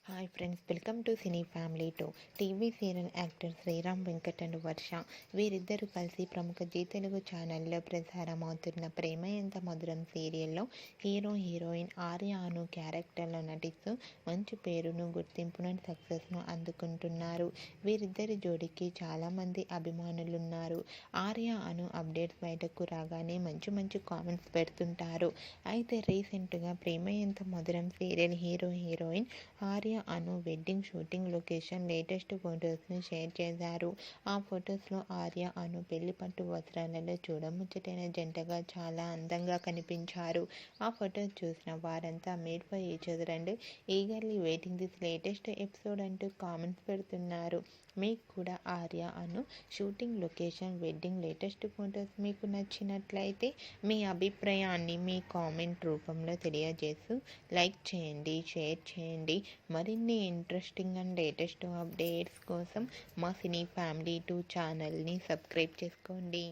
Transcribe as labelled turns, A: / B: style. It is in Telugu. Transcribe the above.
A: Hi friends, welcome to cine family two. TV serial actor Sriram Venkat and Varsha వీరిద్దరూ కలిసి ప్రముఖ జీ తెలుగు ఛానల్లో ప్రసారం అవుతున్న ప్రేమ ఎంత మధురం సీరియల్లో హీరోయిన్ ఆర్య అను క్యారెక్టర్లో నటిస్తూ మంచి పేరును, గుర్తింపును, సక్సెస్ను అందుకుంటున్నారు. వీరిద్దరి జోడీకి చాలామంది అభిమానులున్నారు. ఆర్య అను అప్డేట్స్ బయటకు రాగానే మంచి కామెంట్స్ పెడుతుంటారు. అయితే రీసెంట్గా Prema Entha Madhuram serial heroine Arya Anu wedding shooting location latest ఫొటోస్ను షేర్ చేశారు. ఆ ఫొటోస్లో ఆర్య అను పెళ్లి పట్టు వస్త్రాలలో చూడముచ్చటైన జంటగా చాలా అందంగా కనిపించారు. ఆ ఫొటోస్ చూసిన వారంతా made for each other and eagerly waiting this latest episode అంటూ కామెంట్స్ పెడుతున్నారు. మీకు కూడా Arya Anu shooting location, wedding latest photos మీకు నచ్చినట్లయితే మీ అభిప్రాయాన్ని మీ కామెంట్ రూపంలో తెలియజేస్తూ లైక్ చేయండి, షేర్ చేయండి. మరిన్ని ఇంట్రెస్టింగ్ అండ్ లేటెస్ట్ అప్డేట్స్ కోసం మా సినీ ఫ్యామిలీ 2 ఛానల్ని సబ్స్క్రైబ్ చేసుకోండి.